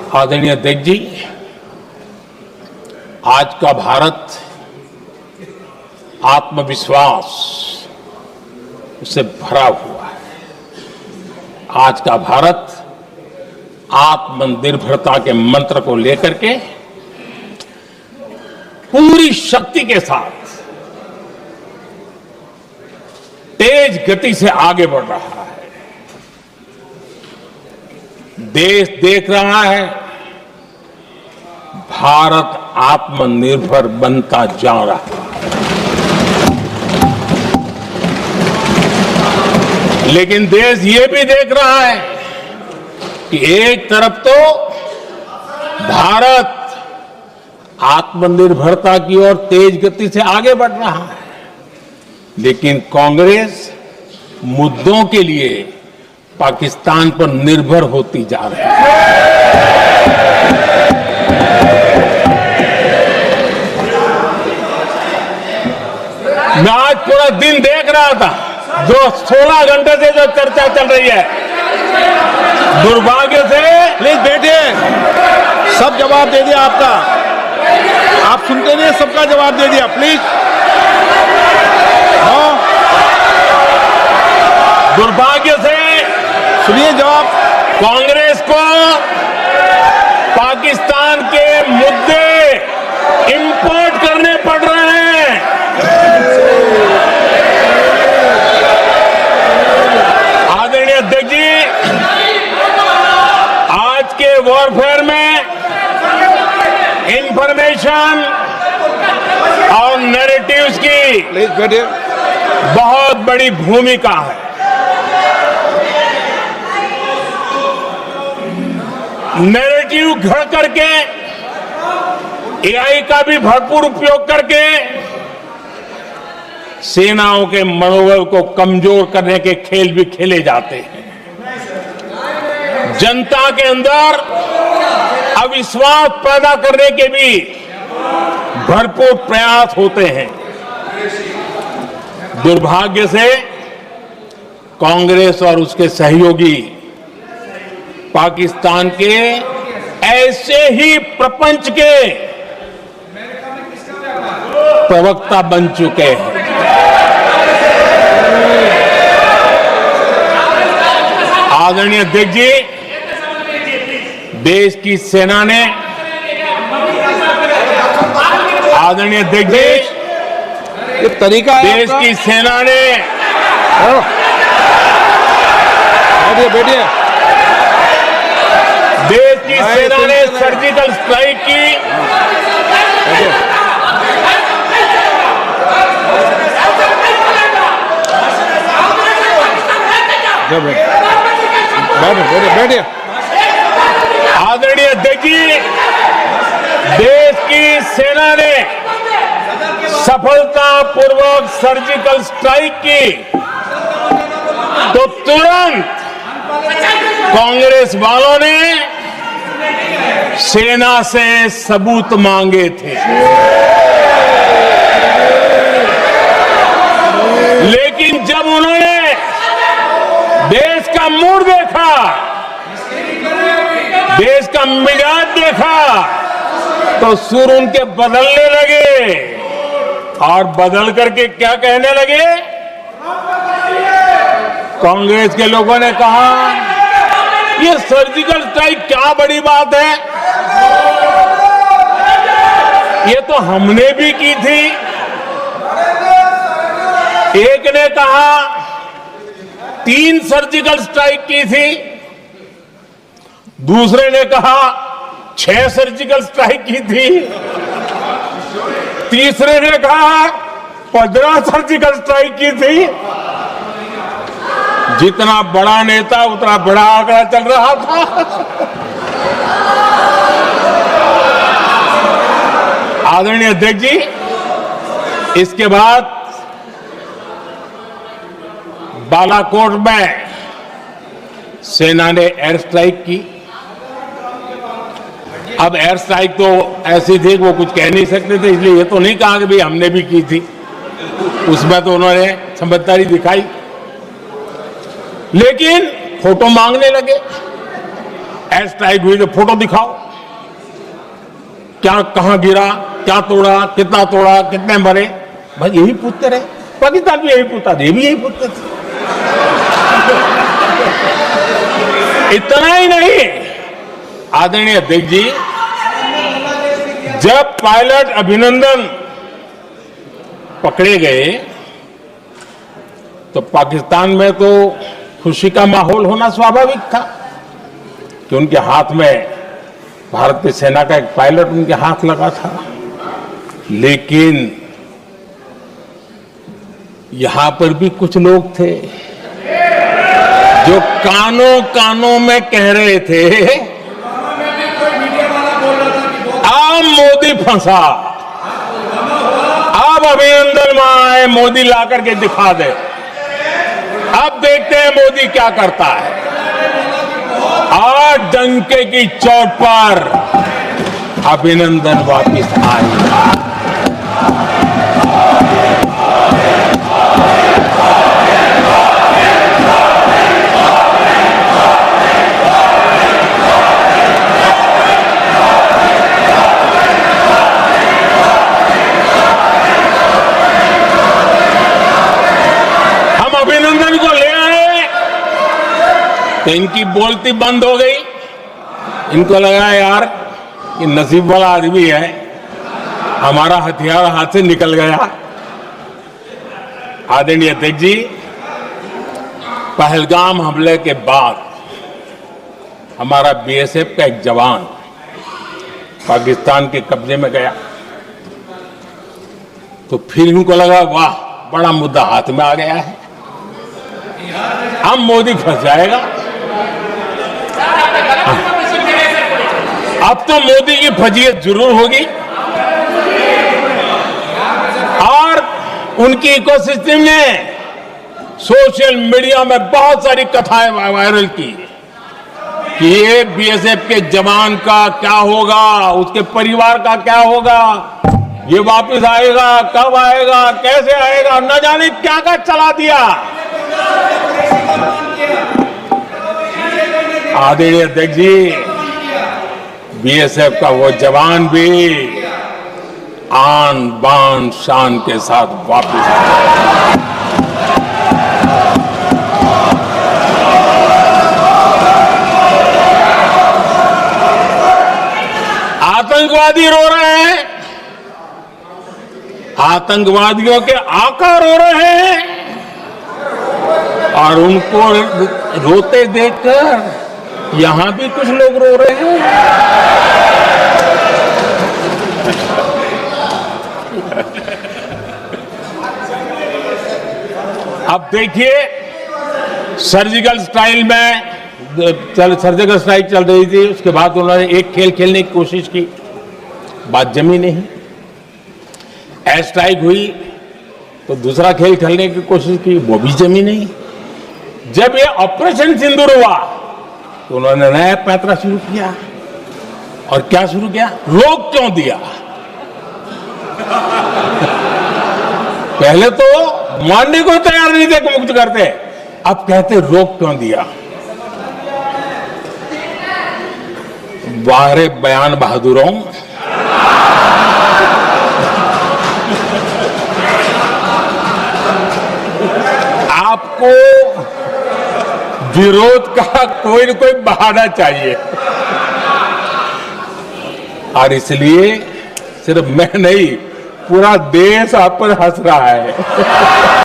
आदरणीय अध्यक्ष जी, आज का भारत आत्मविश्वास से भरा हुआ है। आज का भारत आत्मनिर्भरता के मंत्र को लेकर के पूरी शक्ति के साथ तेज गति से आगे बढ़ रहा है। देश देख रहा है भारत आत्मनिर्भर बनता जा रहा है, लेकिन देश ये भी देख रहा है कि एक तरफ तो भारत आत्मनिर्भरता की ओर तेज गति से आगे बढ़ रहा है, लेकिन कांग्रेस मुद्दों के लिए पाकिस्तान पर निर्भर होती जा रही है। मैं आज पूरा दिन देख रहा था, जो 16 घंटे से जो चर्चा चल रही है, दुर्भाग्य से। प्लीज बैठिए, सब जवाब दे दिया आपका, आप सुनते नहीं, सबका जवाब दे दिया। प्लीज दुर्भाग्य से सुनिए जवाब। कांग्रेस को पाकिस्तान के मुद्दे इंपोर्ट करने पड़ रहे हैं। आदरणीय अध्यक्ष जी, आज के वॉरफेयर में इंफॉर्मेशन और नैरेटिव्स की प्लीज बैठिए। बहुत बड़ी भूमिका है। नैरेटिव घड़ करके, एआई का भी भरपूर उपयोग करके सेनाओं के मनोबल को कमजोर करने के खेल भी खेले जाते हैं। जनता के अंदर अविश्वास पैदा करने के भी भरपूर प्रयास होते हैं। दुर्भाग्य से कांग्रेस और उसके सहयोगी पाकिस्तान के ऐसे ही प्रपंच के प्रवक्ता बन चुके हैं। आदरणीय अध्यक्ष जी, देश की सेना ने, आदरणीय अध्यक्ष जी, ये तरीका है देश आपका? की सेना ने, बैठिए बैठिए। देश की सेना ने सर्जिकल स्ट्राइक की। बैठिए। आदरणीय अध्यक्ष जी, देश की सेना ने सफलतापूर्वक सर्जिकल स्ट्राइक की, तो तुरंत कांग्रेस वालों ने सेना से सबूत मांगे थे, लेकिन जब उन्होंने देश का मूड देखा, देश का मिजाज देखा, तो सुर उनके बदलने लगे और बदल करके क्या कहने लगे। कांग्रेस के लोगों ने कहा, ये सर्जिकल स्ट्राइक क्या बड़ी बात है, ये तो हमने भी की थी। एक ने कहा 3 सर्जिकल स्ट्राइक की थी, दूसरे ने कहा 6 सर्जिकल स्ट्राइक की थी, तीसरे ने कहा 15 सर्जिकल स्ट्राइक की थी। जितना बड़ा नेता उतना बड़ा आंकड़ा चल रहा था। आदरणीय अध्यक्ष जी, इसके बाद बालाकोट में सेना ने एयर स्ट्राइक की। अब एयर स्ट्राइक तो ऐसी थी कि वो कुछ कह नहीं सकते थे, इसलिए ये तो नहीं कहा कि भाई हमने भी की थी। उसमें तो उन्होंने समझदारी दिखाई, लेकिन फोटो मांगने लगे। एयर स्ट्राइक हुई तो फोटो दिखाओ, क्या कहां गिरा, क्या तोड़ा, कितने मरे, बस यही पूछते रहे। पाकिस्तान भी यही पूछता था, ये भी यही पूछते थे। इतना ही नहीं, आदरणीय अध्यक्ष जी, जब पायलट अभिनंदन पकड़े गए तो पाकिस्तान में तो खुशी का माहौल होना स्वाभाविक था कि उनके हाथ में भारतीय सेना का एक पायलट उनके हाथ लगा था। लेकिन यहां पर भी कुछ लोग थे जो कानों कानों में कह रहे थे, अब मोदी फंसा, अब अभिनंदन वहां है, मोदी ला करके दिखा दे, अब देखते हैं मोदी क्या करता है। आज डंके की चोट पर अभिनंदन वापिस आए। अभिनंदन को ले आए तो इनकी बोलती बंद हो गई। इनको लगा यार कि नसीब वाला आदमी है, हमारा हथियार हाथ से निकल गया। आदरणीय अध्यक्ष जी, पहलगाम हमले के बाद हमारा बीएसएफ का एक जवान पाकिस्तान के कब्जे में गया तो फिर इनको लगा वाह, बड़ा मुद्दा हाथ में आ गया है, अब मोदी फंस जाएगा। अब तो मोदी की फजीयत जरूर होगी और उनकी इकोसिस्टम ने सोशल मीडिया में बहुत सारी कथाएं वायरल की कि ये बीएसएफ के जवान का क्या होगा, उसके परिवार का क्या होगा, ये वापस आएगा, कब आएगा, कैसे आएगा, न जाने क्या क्या चला दिया। आदरणीय अध्यक्ष जी, बीएसएफ का वो जवान भी आन बान शान के साथ वापस आया। आतंकवादी रो रहे हैं, आतंकवादियों के आका रो रहे हैं और उनको रोते देखकर यहां भी कुछ लोग रो रहे हैं। अब देखिए, सर्जिकल स्ट्राइक चल रही थी, उसके बाद उन्होंने एक खेल खेलने की कोशिश की, बात जमी नहीं। एयर स्ट्राइक हुई तो दूसरा खेल खेलने की कोशिश की, वो भी जमी नहीं। जब ये ऑपरेशन सिंदूर हुआ तो उन्होंने नया पैंतरा शुरू किया। और क्या शुरू किया? रोक क्यों दिया? पहले तो मानने को तैयार नहीं थे कि मुक्त करते, अब कहते रोक क्यों दिया। वारे बयान बहादुरों, आपको विरोध का कोई न कोई बहाना चाहिए और इसलिए सिर्फ मैं नहीं, पूरा देश आप पर हंस रहा है।